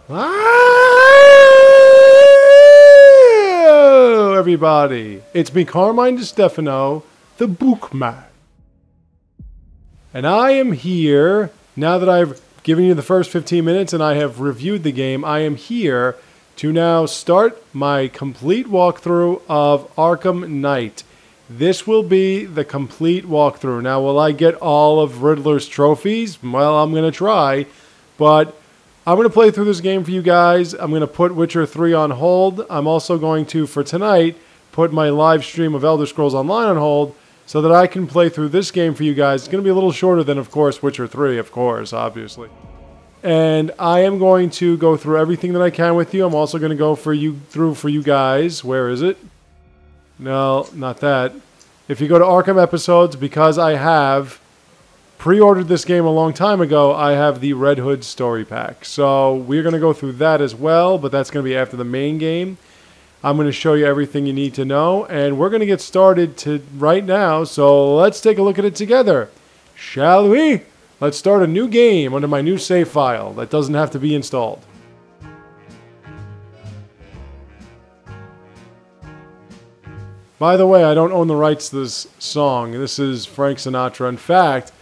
Hello, everybody. It's me, Carmine DeStefano, the Bookman. And I am here, now that I've given you the first 15 minutes and I have reviewed the game, I am here to now start my complete walkthrough of Arkham Knight. This will be the complete walkthrough. Now, will I get all of Riddler's trophies? Well, I'm going to try, but I'm going to play through this game for you guys. I'm going to put Witcher 3 on hold. I'm also going to, for tonight, put my live stream of Elder Scrolls Online on hold so that I can play through this game for you guys. It's going to be a little shorter than, of course, Witcher 3, of course, obviously. And I am going to go through everything that I can with you. I'm also going to go through for you guys. Where is it? No, not that. If you go to Arkham Episodes, because I have pre-ordered this game a long time ago, I have the Red Hood Story Pack. So we're going to go through that as well, but that's going to be after the main game. I'm going to show you everything you need to know, and we're going to get started right now, so let's take a look at it together. Shall we? Let's start a new game under my new save file that doesn't have to be installed. By the way, I don't own the rights to this song. This is Frank Sinatra. In fact,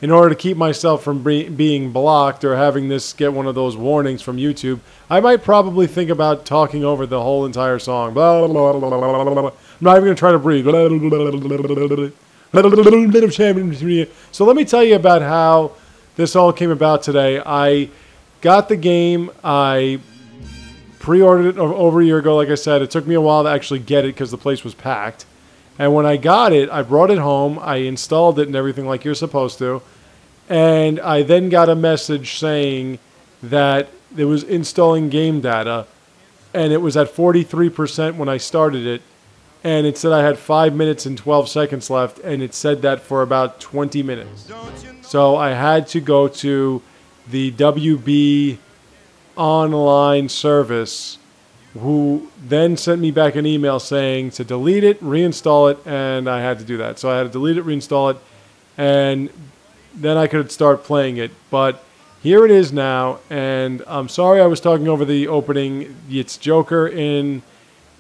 in order to keep myself from being blocked or having this get one of those warnings from YouTube, I might probably think about talking over the whole entire song. Blah, blah, blah, blah, blah, blah. I'm not even going to try to breathe. So let me tell you about how this all came about today. I got the game. I pre-ordered it over a year ago, like I said. It took me a while to actually get it because the place was packed. And when I got it, I brought it home, I installed it and everything like you're supposed to, and I then got a message saying that it was installing game data, and it was at 43% when I started it, and it said I had 5 minutes and 12 seconds left, and it said that for about 20 minutes. So I had to go to the WB online service, who then sent me back an email saying to delete it, reinstall it, and I had to do that. So I had to delete it, reinstall it, and then I could start playing it. But here it is now, and I'm sorry I was talking over the opening. It's Joker in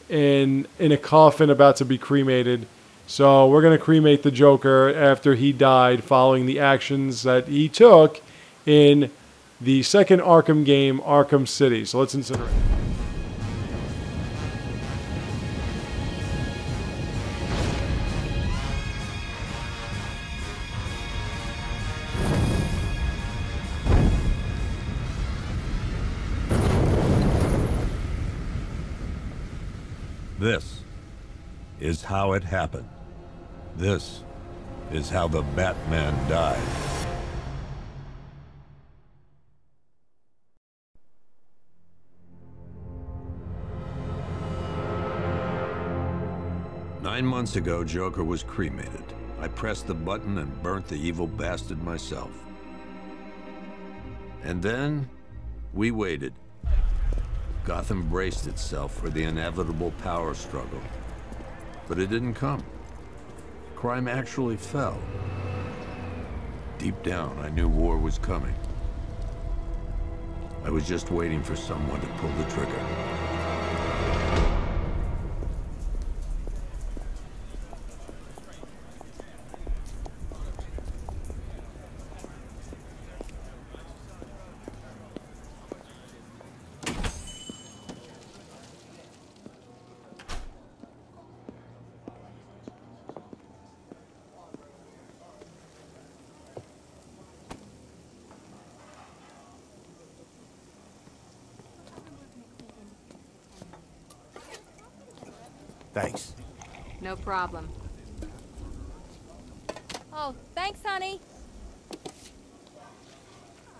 a coffin about to be cremated. So we're going to cremate the Joker after he died following the actions that he took in the second Arkham game, Arkham City. So let's incinerate. This is how it happened. This is how the Batman died. Nine months ago, Joker was cremated. I pressed the button and burnt the evil bastard myself. And then, we waited. Gotham braced itself for the inevitable power struggle. But it didn't come. Crime actually fell. Deep down, I knew war was coming. I was just waiting for someone to pull the trigger. Thanks. No problem. Oh, thanks, honey.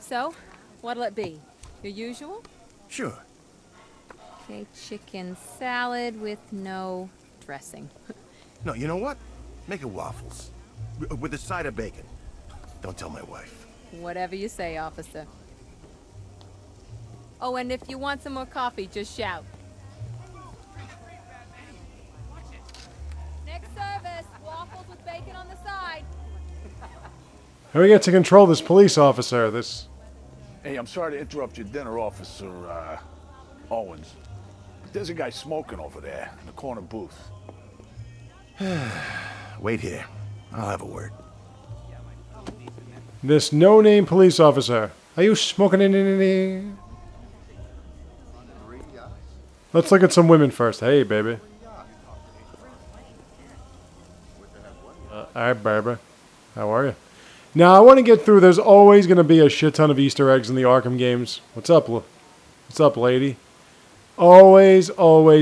So, what'll it be? Your usual? Sure. Okay, chicken salad with no dressing. No, you know what? Make it waffles. With a side of bacon. Don't tell my wife. Whatever you say, officer. Oh, and if you want some more coffee, just shout. Next service, waffles with bacon on the side. How do we get to control this police officer? Hey, I'm sorry to interrupt your dinner, Officer, Owens. But there's a guy smoking over there in the corner booth. Wait here. I'll have a word. This no-name police officer. Are you smoking any? Let's look at some women first. Hey, baby. Hi, baby. How are you? Now, I want to get through. There's always going to be a shit ton of Easter eggs in the Arkham games. What's up, lady? Always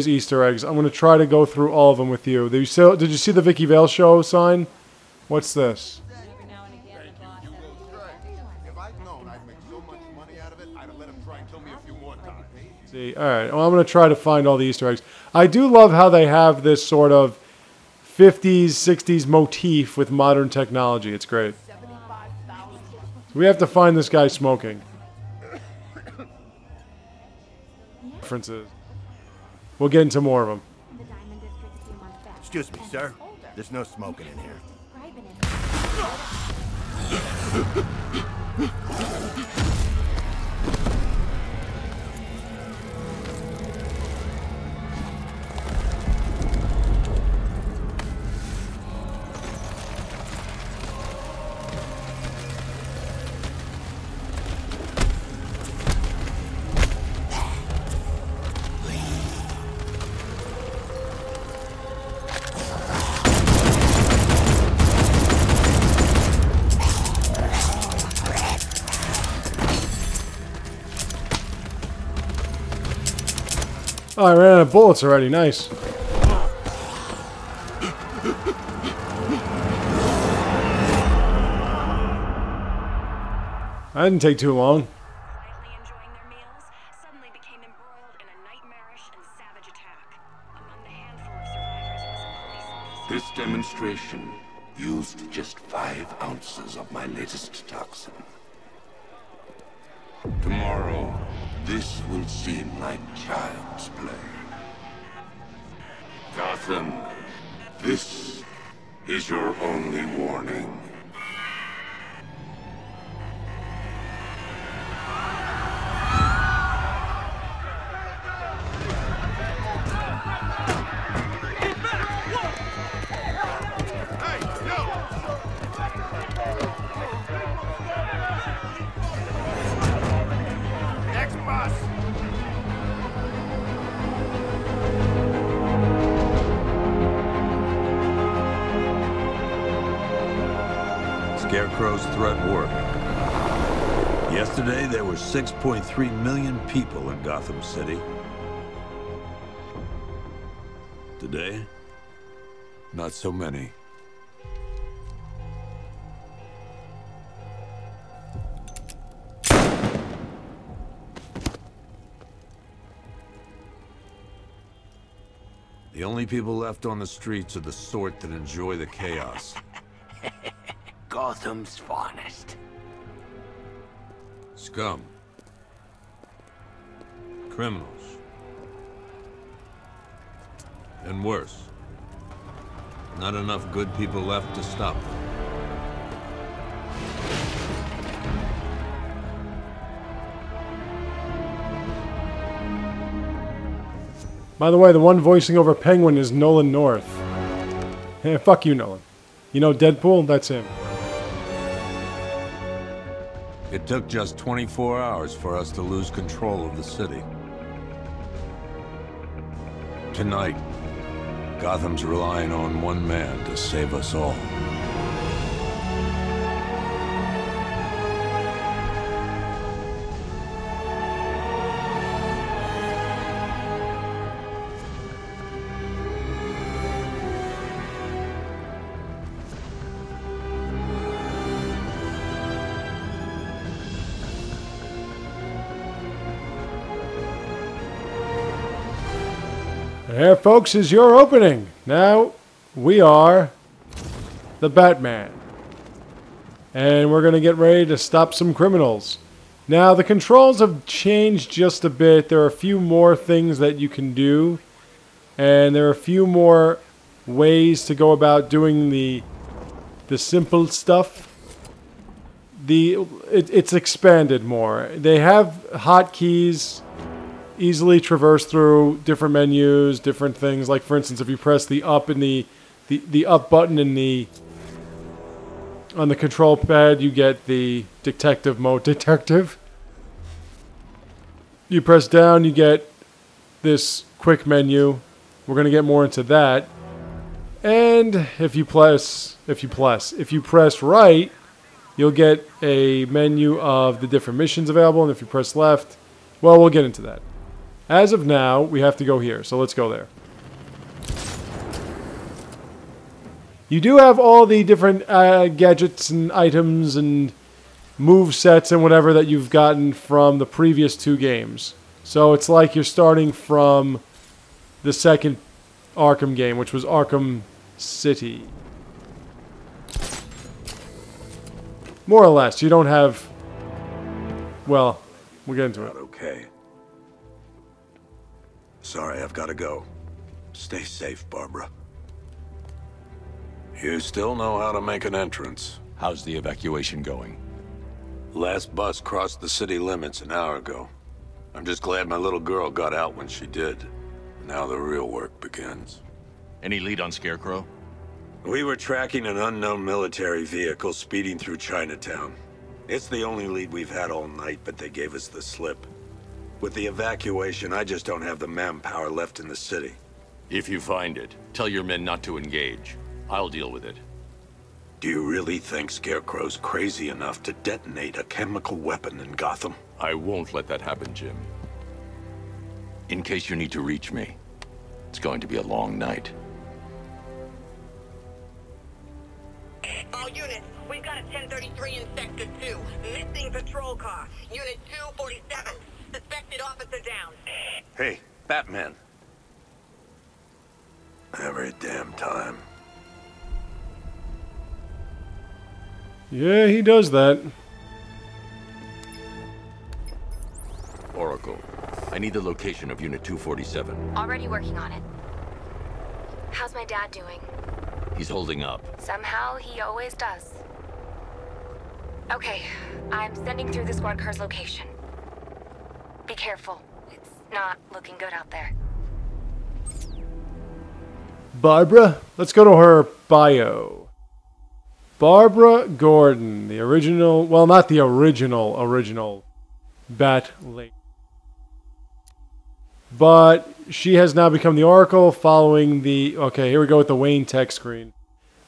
Easter eggs. I'm going to try to go through all of them with you. Did you see the Vicky Vale show sign? What's this? See, alright. Well, I'm going to try to find all the Easter eggs. I do love how they have this sort of 50s, 60s motif with modern technology. It's great. So we have to find this guy smoking. References. We'll get into more of them. Excuse me, sir. There's no smoking in here. Oh, I ran out of bullets already. Nice. That didn't take too long. Quietly enjoying their meals, suddenly became embroiled in a nightmarish and savage attack. Among the handful of survivors was a police officer. This demonstration used just 5 ounces of my latest toxin. Tomorrow, this will seem like child's play. Gotham, this is your only warning. Scarecrow's threat worked. Yesterday, there were 6.3 million people in Gotham City. Today, not so many. The only people left on the streets are the sort that enjoy the chaos. Gotham's finest. Scum. Criminals. And worse. Not enough good people left to stop them. By the way, the one voicing over Penguin is Nolan North. Hey, fuck you, Nolan. You know Deadpool? That's him. It took just 24 hours for us to lose control of the city. Tonight, Gotham's relying on one man to save us all. Here, folks, is your opening. Now, we are the Batman. And we're going to get ready to stop some criminals. Now, the controls have changed just a bit. There are a few more things that you can do. And there are a few more ways to go about doing the simple stuff. it's expanded more. They have hotkeys easily traverse through different menus, different things. Like for instance, if you press the up and the up button on the control pad, you get the detective mode. Detective. You press down, you get this quick menu. We're gonna get more into that. And if you press right, you'll get a menu of the different missions available. And if you press left, well, we'll get into that. As of now, we have to go here, so let's go there. You do have all the different gadgets and items and move sets and whatever that you've gotten from the previous 2 games. So it's like you're starting from the second Arkham game, which was Arkham City. More or less. You don't have... Well, we'll get into it. Okay. Sorry, I've got to go. Stay safe, Barbara. You still know how to make an entrance. How's the evacuation going? Last bus crossed the city limits an hour ago. I'm just glad my little girl got out when she did. Now the real work begins. Any lead on Scarecrow? We were tracking an unknown military vehicle speeding through Chinatown. It's the only lead we've had all night, but they gave us the slip. With the evacuation, I just don't have the manpower left in the city. If you find it, tell your men not to engage. I'll deal with it. Do you really think Scarecrow's crazy enough to detonate a chemical weapon in Gotham? I won't let that happen, Jim. In case you need to reach me, it's going to be a long night. All units, we've got a 1033 in Sector 2. Missing patrol car. Unit 247. Suspected officer down. Hey, Batman. Every damn time. Yeah, he does that. Oracle, I need the location of Unit 247. Already working on it. How's my dad doing? He's holding up. Somehow he always does. Okay, I'm sending through the squad car's location. Be careful. It's not looking good out there. Barbara, let's go to her bio. Barbara Gordon, the original, well, not the original Bat Lady. But she has now become the Oracle following the... Okay, here we go with the Wayne tech screen.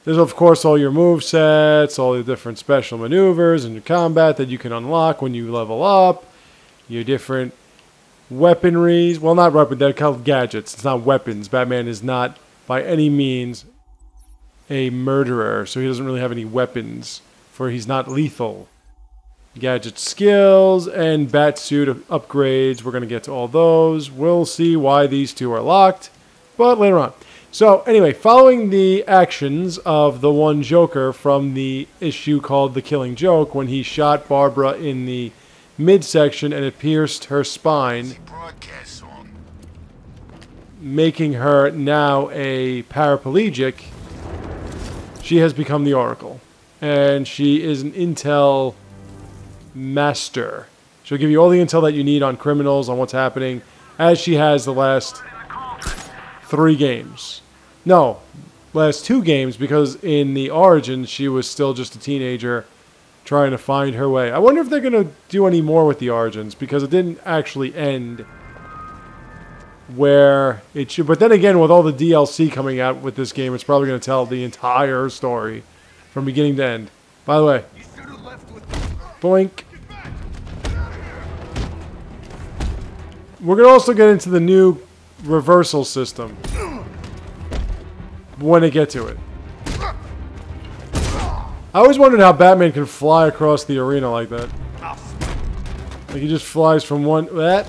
There's, of course, all your move sets, all the different special maneuvers and your combat that you can unlock when you level up. Your different weaponries. Well, not weapons, they're called gadgets. It's not weapons. Batman is not, by any means, a murderer, so he doesn't really have any weapons, for he's not lethal. Gadget skills and Batsuit upgrades. We're going to get to all those. We'll see why these two are locked, but later on. So, anyway, following the actions of the one Joker from the issue called The Killing Joke, when he shot Barbara in the midsection and it pierced her spine, making her now a paraplegic, she has become the Oracle. And she is an intel master. She'll give you all the intel that you need on criminals, on what's happening, as she has the last 3 games. No, last 2 games, because in the Origins she was still just a teenager trying to find her way. I wonder if they're going to do any more with the Origins, because it didn't actually end where it should. But then again, with all the DLC coming out with this game, it's probably going to tell the entire story from beginning to end. By the way, boink. We're going to also get into the new reversal system when I get to it. I always wondered how Batman can fly across the arena like that. Like he just flies from one... That.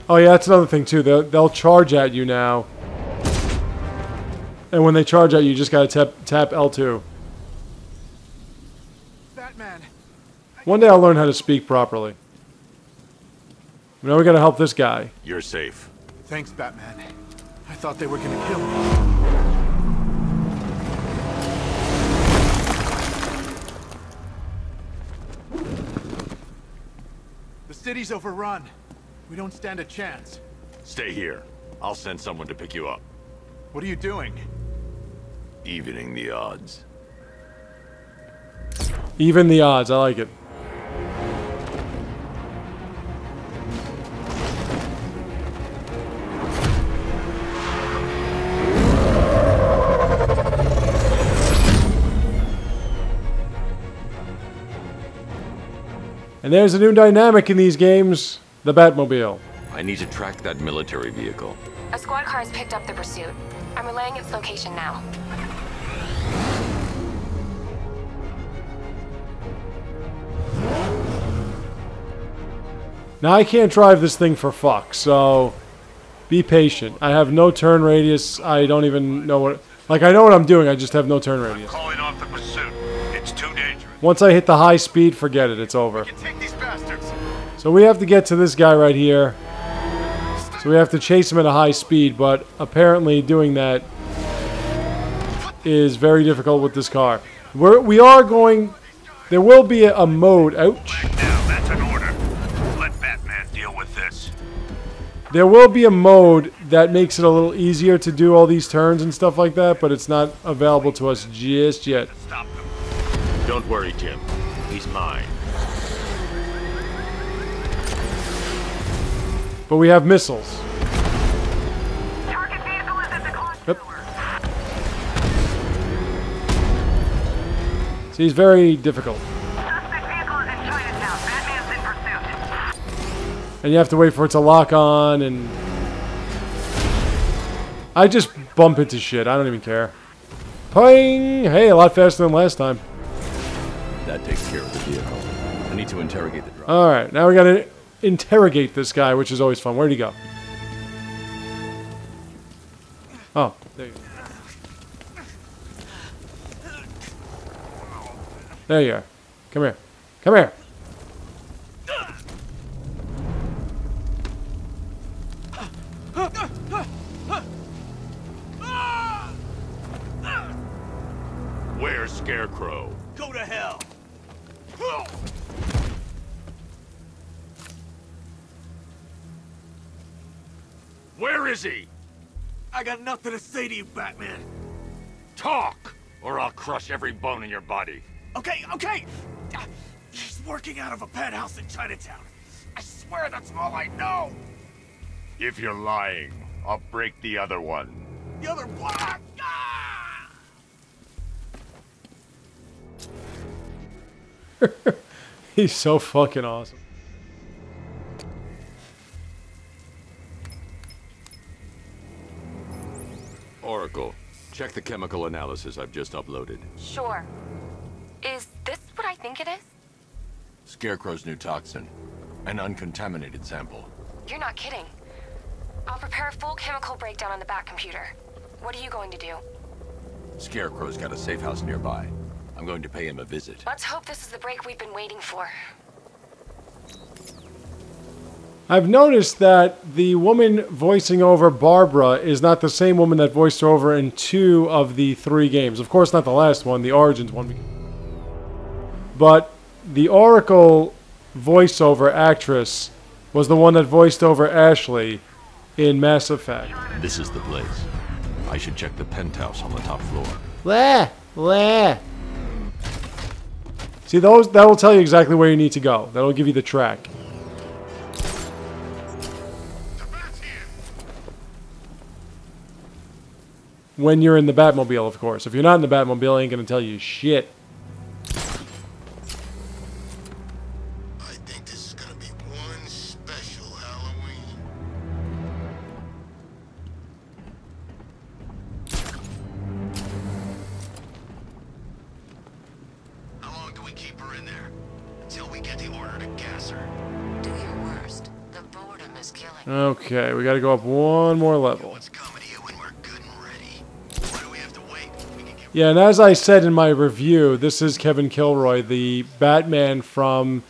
Oh yeah, that's another thing too. They'll charge at you now. And when they charge at you, you just gotta tap L2. Batman. One day I'll learn how to speak properly. Now we gotta help this guy. You're safe. Thanks, Batman. I thought they were gonna kill me. The city's overrun. We don't stand a chance. Stay here. I'll send someone to pick you up. What are you doing? Evening the odds. Even the odds. I like it. And there's a new dynamic in these games, the Batmobile. I need to track that military vehicle. A squad car has picked up the pursuit. I'm relaying its location now. Now I can't drive this thing for fuck, so be patient. I have no turn radius. I don't even know what... Like, I know what I'm doing, I just have no turn radius. Calling off the pursuit. It's too dangerous. Once I hit the high speed, forget it. It's over. We can take these bastards. So we have to get to this guy right here. So we have to chase him at a high speed, but apparently doing that is very difficult with this car. We are going... There will be a mode... Ouch. Now, that's an order. Let Batman deal with this. There will be a mode that makes it a little easier to do all these turns and stuff like that, but it's not available to us just yet. Stop them. Don't worry, Jim. He's mine. But we have missiles. Target vehicle is at the clock Yep. tower. See, he's very difficult. Suspect vehicle is in Chinatown. Batman's in pursuit. And you have to wait for it to lock on, and... I just bump into shit. I don't even care. Ping! Hey, a lot faster than last time. That takes care of the vehicle. I need to interrogate the driver. Alright, now we gotta interrogate this guy, which is always fun. Where'd he go? Oh, there you go. There you are. Come here. Come here. Where's Scarecrow? Go to hell. Where is he? I got nothing to say to you, Batman. Talk, or I'll crush every bone in your body. Okay, okay. He's working out of a penthouse in Chinatown. I swear that's all I know. If you're lying, I'll break the other one. The other block. He's so fucking awesome. Oracle, check the chemical analysis I've just uploaded. Sure. Is this what I think it is? Scarecrow's new toxin. An uncontaminated sample. You're not kidding. I'll prepare a full chemical breakdown on the back computer. What are you going to do? Scarecrow's got a safe house nearby. I'm going to pay him a visit. Let's hope this is the break we've been waiting for. I've noticed that the woman voicing over Barbara is not the same woman that voiced her over in 2 of the 3 games. Of course, not the last one, the Origins one. But the Oracle voiceover actress was the one that voiced over Ashley in Mass Effect. This is the place. I should check the penthouse on the top floor. Blah, blah. See, that will tell you exactly where you need to go. That'll give you the track. When you're in the Batmobile, of course. If you're not in the Batmobile, it ain't gonna tell you shit. I think this is gonna be one special Halloween. How long do we keep her in there? Until we get the order to gas her. Do your worst. The boredom is killing. Okay, we gotta go up one more level. What's coming to you when we're good and ready? Why do we have to wait? We can get Yeah, and as I said in my review, this is Kevin Kilroy, the Batman from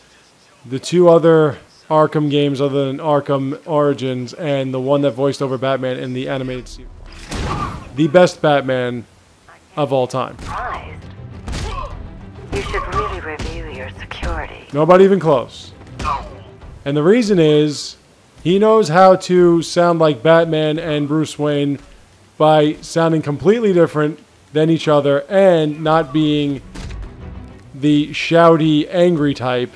the 2 other Arkham games other than Arkham Origins, and the one that voiced over Batman in the animated series. The best Batman of all time. Surprised. You should really review your security. Nobody even close. And the reason is he knows how to sound like Batman and Bruce Wayne by sounding completely different than each other and not being the shouty, angry type,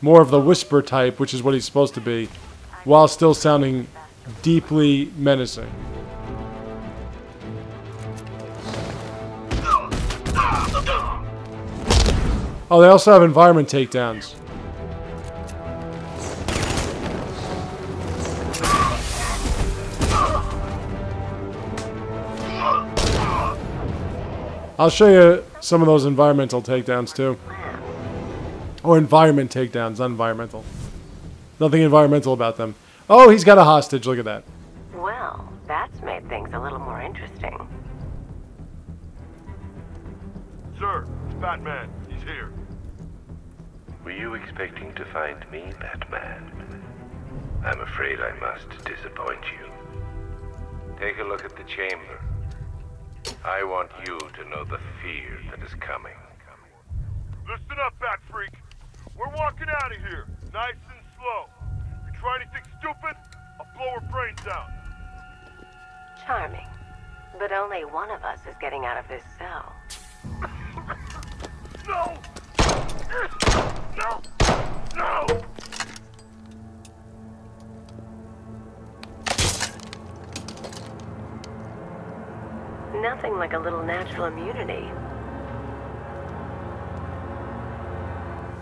more of the whisper type, which is what he's supposed to be, while still sounding deeply menacing. Oh, they also have environment takedowns. I'll show you some of those environmental takedowns too. Or environment takedowns, not environmental. Nothing environmental about them. Oh, he's got a hostage, look at that. Well, that's made things a little more interesting. Sir, it's Batman. He's here. Were you expecting to find me, Batman? I'm afraid I must disappoint you. Take a look at the chamber. I want you to know the fear that is coming. Listen up, Bat Freak. We're walking out of here, nice and slow. You try anything stupid, I'll blow her brains out. Charming. But only one of us is getting out of this cell. No! No! No! Nothing like a little natural immunity.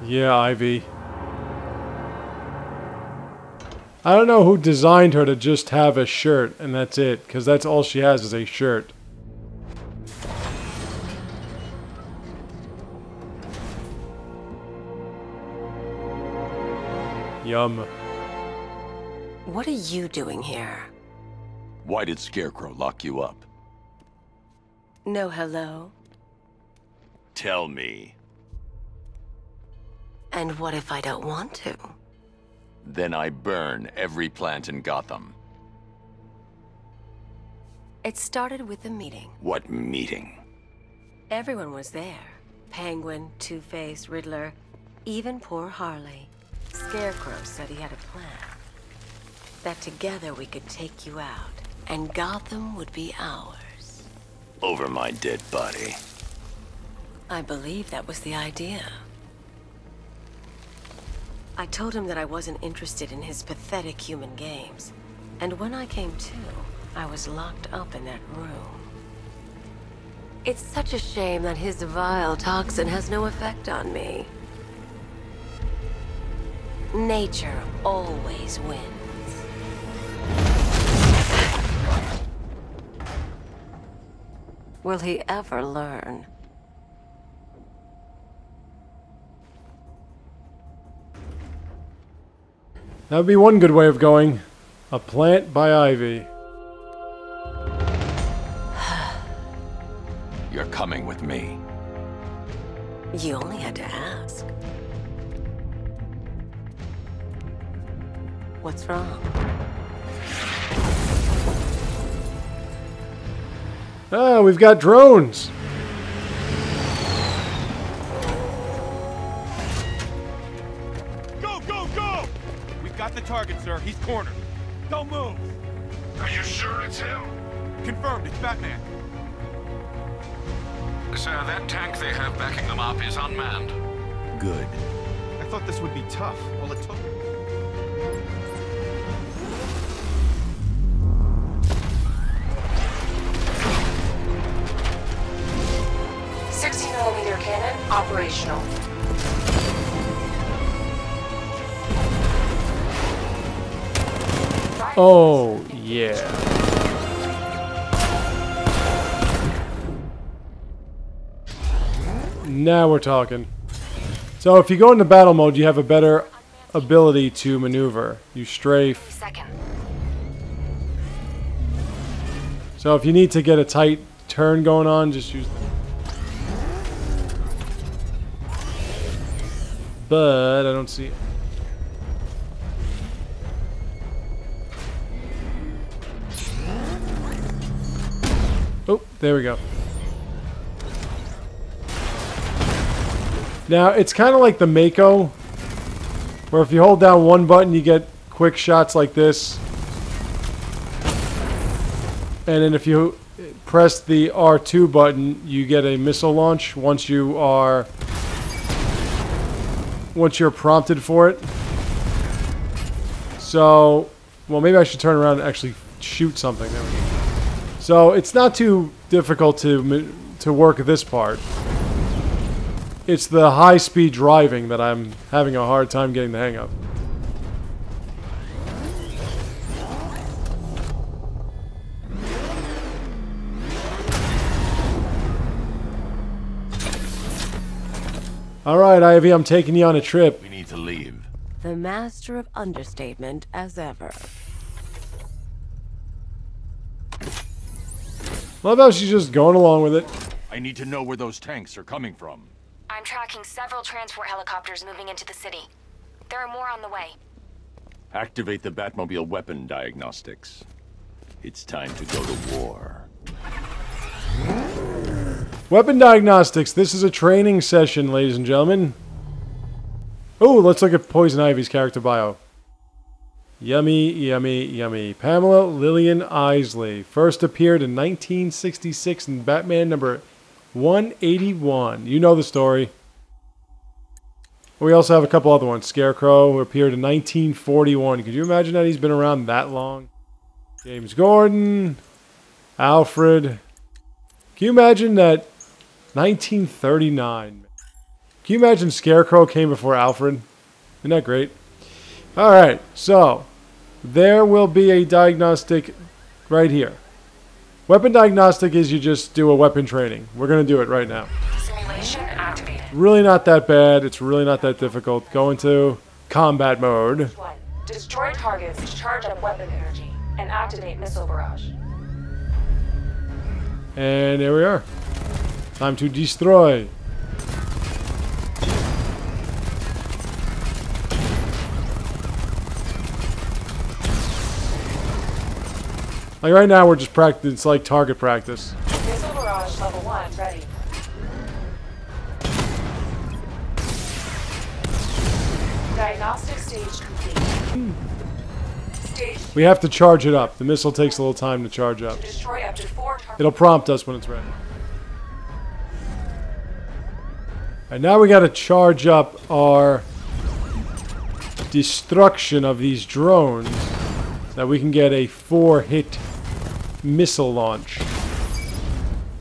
Yeah, Ivy. I don't know who designed her to just have a shirt, and that's it, because that's all she has is a shirt. Yum. What are you doing here? Why did Scarecrow lock you up? No hello? Tell me. And what if I don't want to? Then I burn every plant in Gotham. It started with a meeting. What meeting? Everyone was there. Penguin, Two-Face, Riddler, even poor Harley. Scarecrow said he had a plan. That together we could take you out, and Gotham would be ours. Over my dead body. I believe that was the idea. I told him that I wasn't interested in his pathetic human games. And when I came to, I was locked up in that room. It's such a shame that his vile toxin has no effect on me. Nature always wins. Will he ever learn? That would be one good way of going. A plant by Ivy. You're coming with me. You only had to ask. What's wrong? Oh, we've got drones. Go, go, go! We've got the target, sir. He's cornered. Don't move. Are you sure it's him? Confirmed, it's Batman. Sir, that tank they have backing them up is unmanned. Good. I thought this would be tough. Well, it took... .60mm cannon operational. Oh, yeah. Now we're talking. So if you go into battle mode, you have a better ability to maneuver. You strafe. So if you need to get a tight turn going on, just use... But I don't see it. Oh, there we go. Now, it's kind of like the Mako Where if you hold down one button, you get quick shots like this. And then if you press the R2 button, you get a missile launch once you're prompted for it. So, well, maybe I should turn around and actually shoot something. There we go. So it's not too difficult to work this part. It's the high-speed driving that I'm having a hard time getting the hang of. Alright, Ivy, I'm taking you on a trip. We need to leave. The master of understatement as ever. Love how she's just going along with it. I need to know where those tanks are coming from. I'm tracking several transport helicopters moving into the city. There are more on the way. Activate the Batmobile weapon diagnostics. It's time to go to war. Weapon diagnostics. This is a training session, ladies and gentlemen. Oh, let's look at Poison Ivy's character bio. Yummy, yummy, yummy. Pamela Lillian Isley. First appeared in 1966 in Batman number 181. You know the story. We also have a couple other ones. Scarecrow, who appeared in 1941. Could you imagine that he's been around that long? James Gordon. Alfred. Can you imagine that 1939? Can you imagine Scarecrow came before Alfred? Isn't that great? Alright, so there will be a diagnostic right here. Weapon diagnostic is you just do a weapon training. We're going to do it right now. Simulation activated. Really not that bad. It's really not that difficult. Go into combat mode. Destroy targets to charge up weapon energy and activate missile barrage. And there we are. Time to destroy. Like right now, we're just practicing. It's like target practice. Missile barrage level 1 ready. Diagnostic stage complete. Stage. We have to charge it up. The missile takes a little time to charge up. To destroy up to 4 targets. It'll prompt us when it's ready. And now we got to charge up our destruction of these drones so that we can get a 4-hit missile launch.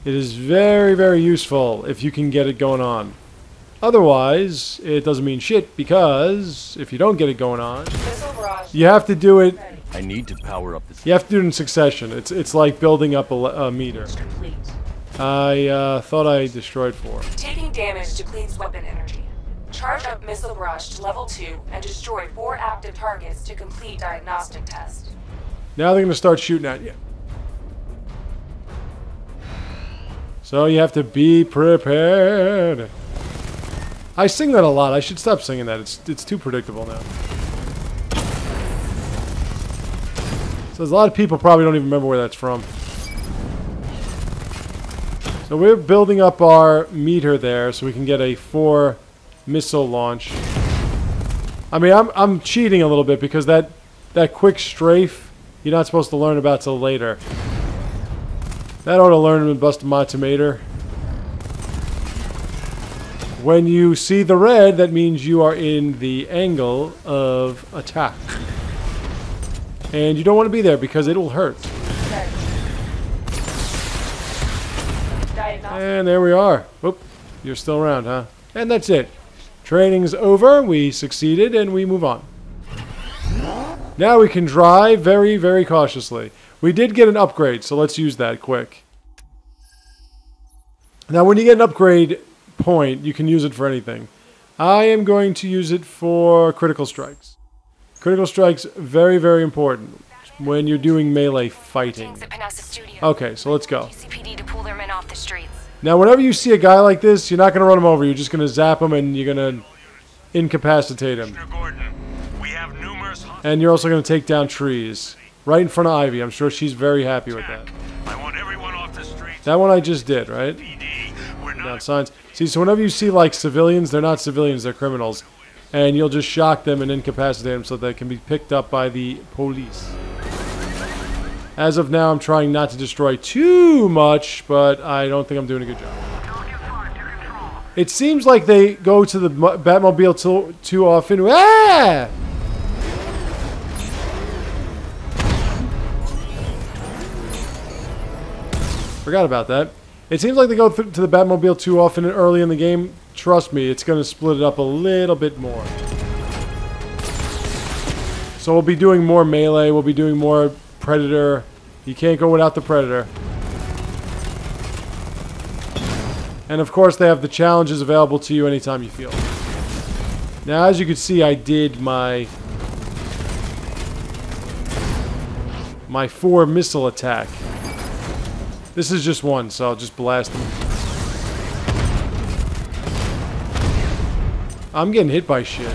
It is very, very useful if you can get it going on. Otherwise, it doesn't mean shit, because if you don't get it going on, you have to do it. I need to power up the. You have to do it in succession. It's like building up a meter. I thought I destroyed 4. Taking damage depletes weapon energy. Charge up missile barrage to level 2 and destroy 4 active targets to complete diagnostic test. Now they're going to start shooting at you. So you have to be prepared. I sing that a lot. I should stop singing that. It's too predictable now. So there's a lot of people probably don't even remember where that's from. So we're building up our meter there so we can get a 4 missile launch. I mean, I'm cheating a little bit because that quick strafe you're not supposed to learn about till later. That ought to learn in Bust My Tomato. When you see the red, that means you are in the angle of attack. And you don't want to be there because it'll hurt. And there we are. Oop, you're still around, huh? And that's it. Training's over, we succeeded, and we move on. Now we can drive very, very cautiously. We did get an upgrade, so let's use that quick. Now when you get an upgrade point, you can use it for anything. I am going to use it for critical strikes. Critical strikes, very, very important when you're doing melee fighting. Okay, so let's go. GCPD to pull their men off the streets. Now, whenever you see a guy like this, you're not going to run him over. You're just going to zap him and you're going to incapacitate him. And you're also going to take down trees. Right in front of Ivy. I'm sure she's very happy with that. I want everyone off the streets. That one I just did, right? Down signs. See, so whenever you see, like, civilians, they're not civilians, they're criminals. and you'll just shock them and incapacitate them so they can be picked up by the police. As of now, I'm trying not to destroy too much, but I don't think I'm doing a good job. It seems like they go to the Batmobile too often. Ah! Forgot about that. It seems like they go to the Batmobile too often and early in the game. Trust me, it's going to split it up a little bit more. So we'll be doing more melee, we'll be doing more Predator. You can't go without the Predator. And of course they have the challenges available to you anytime you feel. Now as you can see, I did my 4 missile attack. This is just one, so I'll just blast them. I'm getting hit by shit.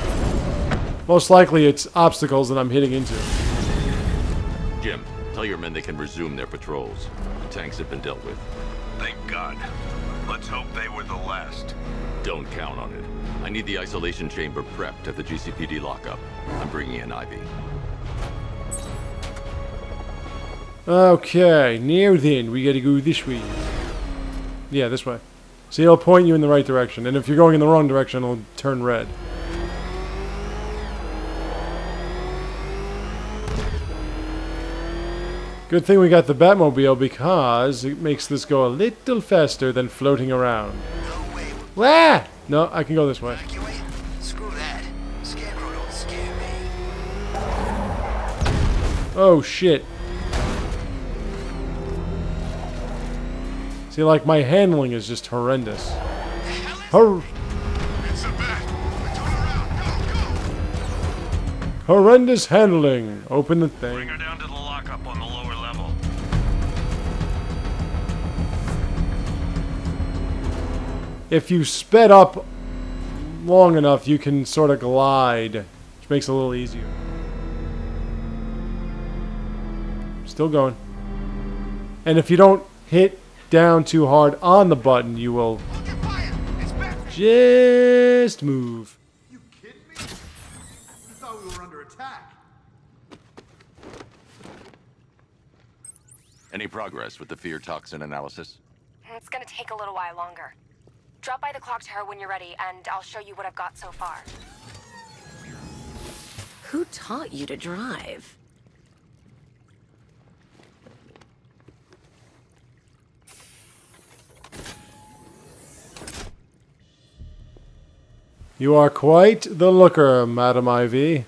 Most likely it's obstacles that I'm hitting into. Jim, tell your men they can resume their patrols. The tanks have been dealt with. Thank God. Let's hope they were the last. Don't count on it. I need the isolation chamber prepped at the GCPD lockup. I'm bringing in Ivy. Okay, now then, we gotta go this way. Yeah, this way. See, it'll point you in the right direction, and if you're going in the wrong direction, it'll turn red. Good thing we got the Batmobile because it makes this go a little faster than floating around. Wah! No, I can go this way. Screw that. Scarecrow don't scare me. Oh, shit. See, like, my handling is just horrendous. Horrendous handling. Open the thing. Bring her down to the lockup on the lower level. If you sped up long enough, you can sort of glide, which makes it a little easier. Still going. And if you don't hit down too hard on the button, you will just move. You kidding me? I thought we were under attack. Any progress with the fear toxin analysis? It's gonna take a little while longer. Drop by the clock tower when you're ready, and I'll show you what I've got so far. Who taught you to drive? You are quite the looker, Madam Ivy.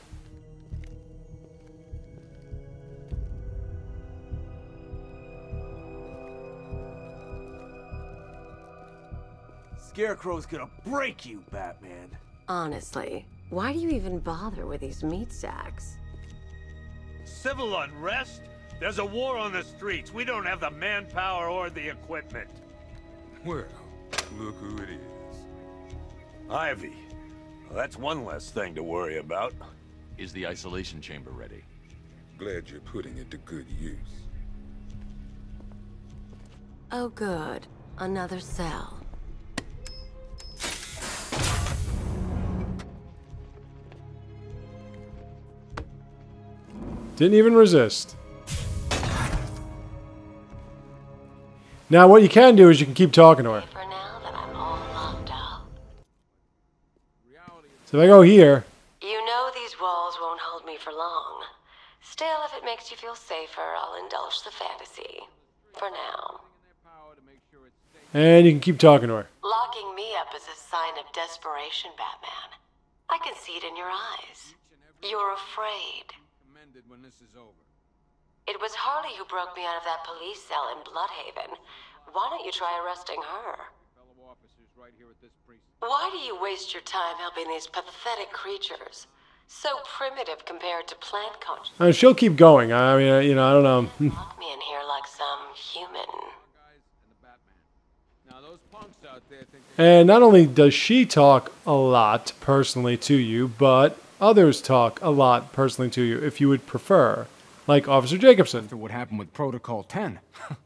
Scarecrow's gonna break you, Batman. Honestly, why do you even bother with these meat sacks? Civil unrest? There's a war on the streets. We don't have the manpower or the equipment. Well, look who it is. Ivy. Well, that's one less thing to worry about. Is the isolation chamber ready? Glad you're putting it to good use. Oh good, another cell. Didn't even resist. Now what you can do is you can keep talking to her. For now, then I'm all locked out. So if I go here, You know these walls won't hold me for long. Still, if it makes you feel safer, I'll indulge the fantasy. For now. and you can keep talking to her. Locking me up is a sign of desperation, Batman. I can see it in your eyes. You're afraid. When this is over. It was Harley who broke me out of that police cell in Bloodhaven. Why don't you try arresting her? Fellow officers right here at this precinct. Why do you waste your time helping these pathetic creatures? So primitive compared to plant consciousness. She'll keep going. I mean, you know, I don't know. Lock me in here like some human. Now those punks out there think And not only does she talk a lot personally to you, but others talk a lot personally to you if you would prefer. Like Officer Jacobson. after what happened with Protocol 10,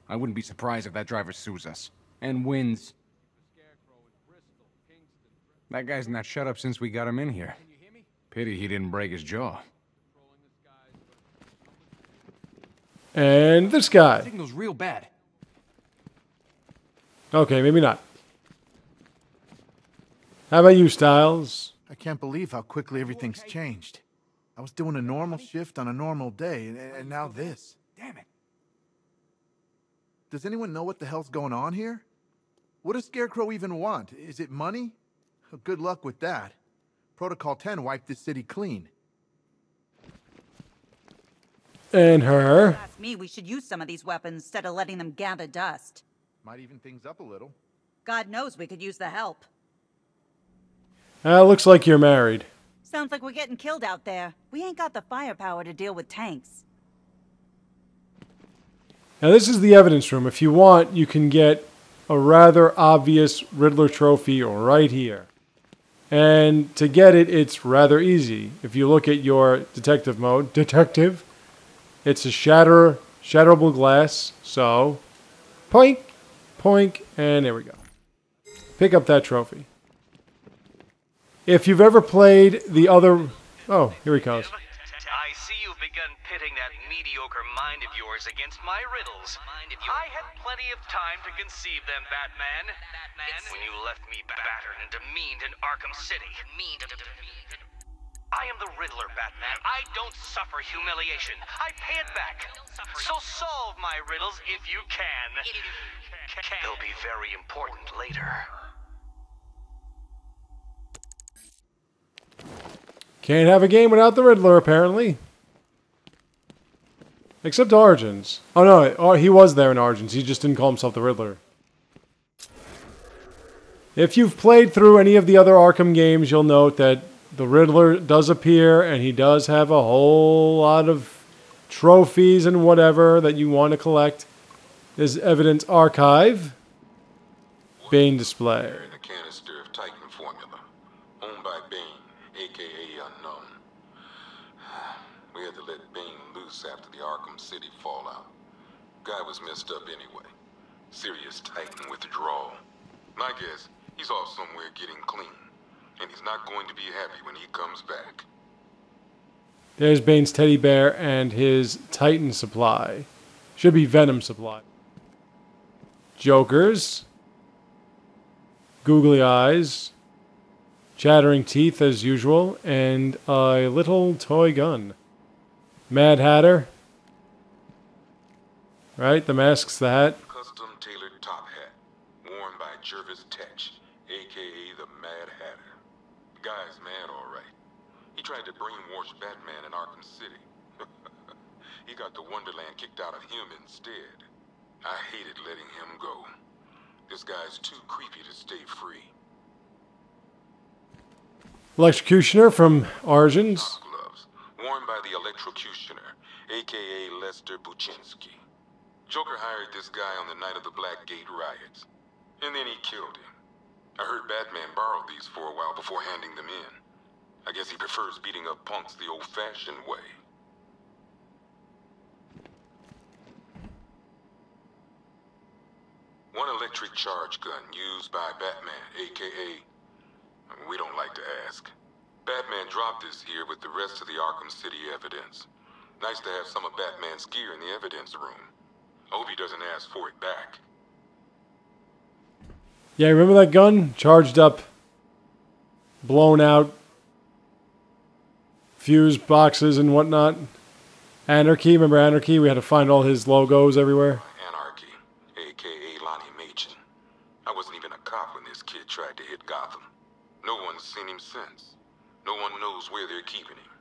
I wouldn't be surprised if that driver sues us. And wins. That guy's not shut up since we got him in here. Pity he didn't break his jaw. And this guy. Signal's real bad. Okay, maybe not. How about you, Styles? I can't believe how quickly everything's changed. I was doing a normal shift on a normal day, and now this. Damn it. Does anyone know what the hell's going on here? What does Scarecrow even want? Is it money? Good luck with that. Protocol 10 wiped this city clean. And her. Ask me, we should use some of these weapons instead of letting them gather dust. Might even things up a little. God knows we could use the help. Looks like you're married. Sounds like we're getting killed out there. We ain't got the firepower to deal with tanks. Now this is the evidence room. If you want, you can get a rather obvious Riddler trophy right here. And to get it, it's rather easy. If you look at your detective mode, it's a shatterable glass. So, poink, poink, and there we go. Pick up that trophy. If you've ever played the other... Oh, here he goes. I see you've begun pitting that mediocre mind of yours against my riddles. I had plenty of time to conceive them, Batman. When you left me battered and demeaned in Arkham City. I am the Riddler, Batman. I don't suffer humiliation. I pay it back. So solve my riddles if you can. They'll be very important later. Can't have a game without the Riddler, apparently. Except Origins. Oh no, he was there in Origins. He just didn't call himself the Riddler. If you've played through any of the other Arkham games, you'll note that the Riddler does appear, and he does have a whole lot of trophies and whatever that you want to collect. There's Evidence Archive. Bane display. A canister of Titan formula, owned by Bane, aka Unknown. We had to let Bane loose after the Arkham City fallout. Guy was messed up anyway. Serious Titan withdrawal. My guess, he's off somewhere getting clean. And he's not going to be happy when he comes back. There's Bane's teddy bear and his Titan supply. Should be Venom supply. Jokers. Googly eyes. Chattering teeth as usual. And a little toy gun. Mad Hatter. Right, the mask's the hat. Custom tailored top hat, worn by Jervis Tetch, aka the Mad Hatter. The guy's mad, all right. He tried to brainwash Batman in Arkham City. He got the Wonderland kicked out of him instead. I hated letting him go. This guy's too creepy to stay free. Electrocutioner from Origins. Gloves, worn by the Electrocutioner, aka Lester Buczynski. Joker hired this guy on the night of the Blackgate riots. And then he killed him. I heard Batman borrowed these for a while before handing them in. I guess he prefers beating up punks the old-fashioned way. One electric charge gun used by Batman, aka... We don't like to ask. Batman dropped this here with the rest of the Arkham City evidence. Nice to have some of Batman's gear in the evidence room. I hope he doesn't ask for it back. Yeah, remember that gun? Charged up, blown out, fuse boxes and whatnot. Anarchy, remember Anarchy? We had to find all his logos everywhere. Anarchy, aka Lonnie Machin. I wasn't even a cop when this kid tried to hit Gotham. No one's seen him since. No one knows where they're keeping him.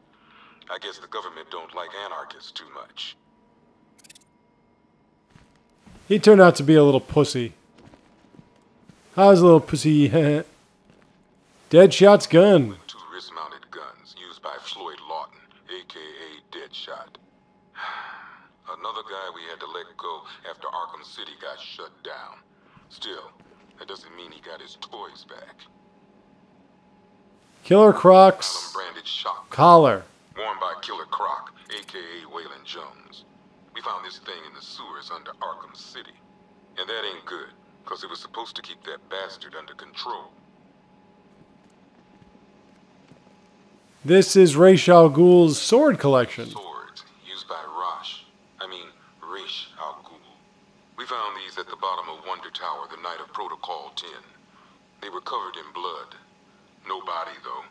I guess the government don't like anarchists too much. He turned out to be a little pussy. How's a little pussy? Deadshot's gun. Two wrist-mounted guns used by Floyd Lawton, aka Deadshot. Another guy we had to let go after Arkham City got shut down. Still, that doesn't mean he got his toys back. Killer Croc's collar. Worn by Killer Croc, aka Waylon Jones. We found this thing in the sewers under Arkham City. And that ain't good, because it was supposed to keep that bastard under control. This is Ra's al Ghul's sword collection. Swords used by Ra's al Ghul. We found these at the bottom of Wonder Tower the night of Protocol 10. They were covered in blood. No body, though.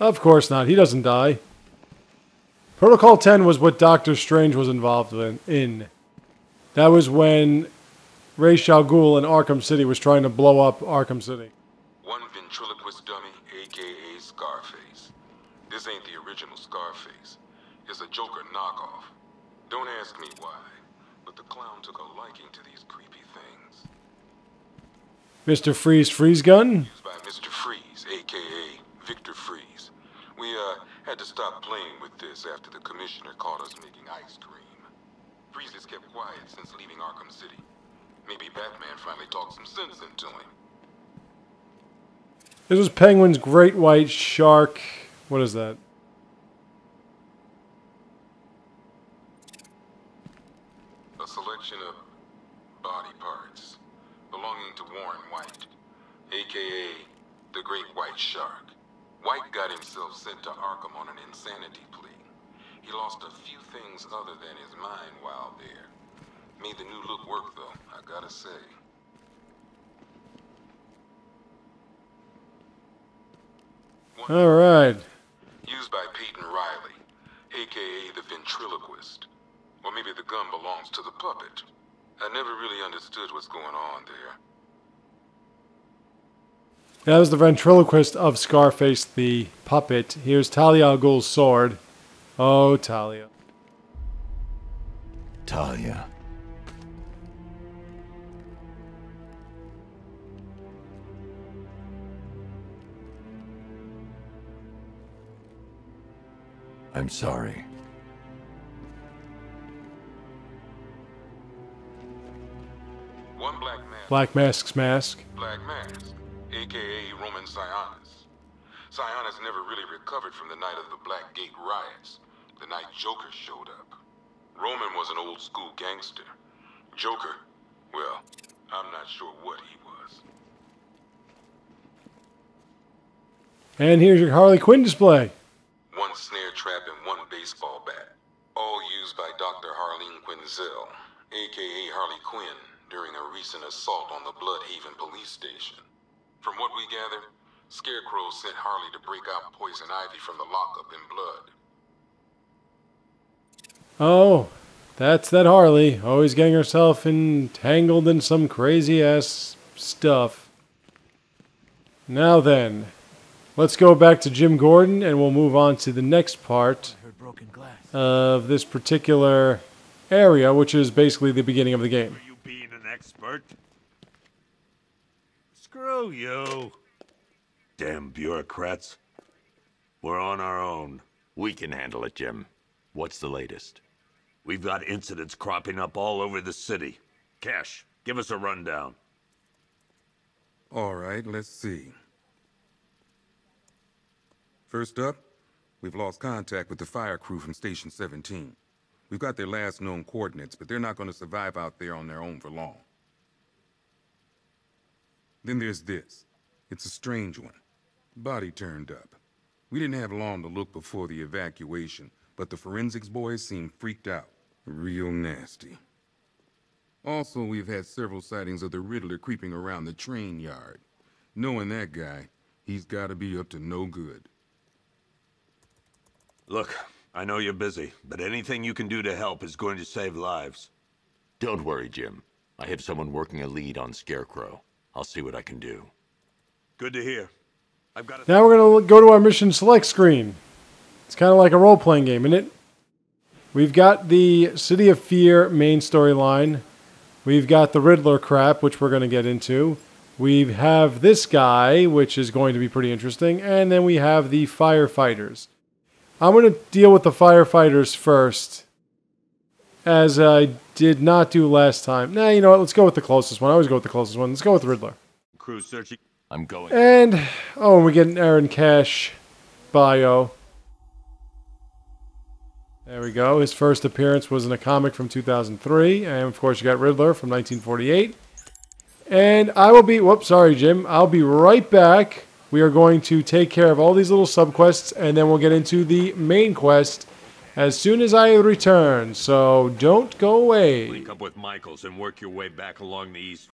Of course not. He doesn't die. Protocol 10 was what Doctor Strange was involved in. That was when Ra's al Ghul in Arkham City was trying to blow up Arkham City. One ventriloquist dummy, a.k.a. Scarface. This ain't the original Scarface. It's a Joker knockoff. Don't ask me why, but the clown took a liking to these creepy things. Mr. Freeze gun? Used by Mr. Freeze, a.k.a. Victor Freeze. We, had to stop playing with this after the commissioner caught us making ice cream. Freeze has kept quiet since leaving Arkham City. Maybe Batman finally talked some sense into him. This was Penguin's great white shark. What is that? A selection of body parts belonging to Warren White, a.k.a. the Great White Shark. White got himself sent to Arkham on an insanity plea. He lost a few things other than his mind while there. Made the new look work, though, I gotta say. Alright. Used by Peyton Riley, a.k.a. the ventriloquist. Or maybe the gun belongs to the puppet. I never really understood what's going on there. That was the ventriloquist of Scarface, the puppet. Here's Talia al Ghul's sword. Oh, Talia. Talia. I'm sorry. One black man. Black Mask's mask. Black Mask, a.k.a. Roman Sionis. Sionis never really recovered from the night of the Black Gate riots, the night Joker showed up. Roman was an old school gangster. Joker, well, I'm not sure what he was. And here's your Harley Quinn display. One snare trap and one baseball bat. All used by Dr. Harleen Quinzel, a.k.a. Harley Quinn, during a recent assault on the Bloodhaven police station. From what we gather, Scarecrow sent Harley to break out Poison Ivy from the lockup in blood. Oh, that's that Harley. Always getting herself entangled in some crazy-ass stuff. Now then, let's go back to Jim Gordon and we'll move on to the next part of this particular area, which is basically the beginning of the game. Are you being an expert? Screw you. Damn bureaucrats. We're on our own. We can handle it, Jim. What's the latest? We've got incidents cropping up all over the city. Cash, give us a rundown. All right, let's see. First up, we've lost contact with the fire crew from Station 17. We've got their last known coordinates, but they're not going to survive out there on their own for long. Then there's this. It's a strange one. Body turned up. We didn't have long to look before the evacuation, but the forensics boys seemed freaked out. Real nasty. Also, we've had several sightings of the Riddler creeping around the train yard. Knowing that guy, he's got to be up to no good. Look, I know you're busy, but anything you can do to help is going to save lives. Don't worry, Jim. I have someone working a lead on Scarecrow. I'll see what I can do. Good to hear. I've got Now we're going to go to our mission select screen. It's kind of like a role-playing game, isn't it? We've got the City of Fear main storyline. We've got the Riddler crap, which we're going to get into. We have this guy, which is going to be pretty interesting. And then we have the firefighters. I'm going to deal with the firefighters first, as I did not do last time. Nah, you know what? Let's go with the closest one. I always go with the closest one. Let's go with Riddler. Crew searching. I'm going. And, oh, we get an Aaron Cash bio. There we go. His first appearance was in a comic from 2003. And, of course, you got Riddler from 1948. And I will be... Whoops, sorry, Jim. I'll be right back we are going to take care of all these little subquests, and then we'll get into the main quest as soon as I return. So don't go away. Link up with Michaels and work your way back along the east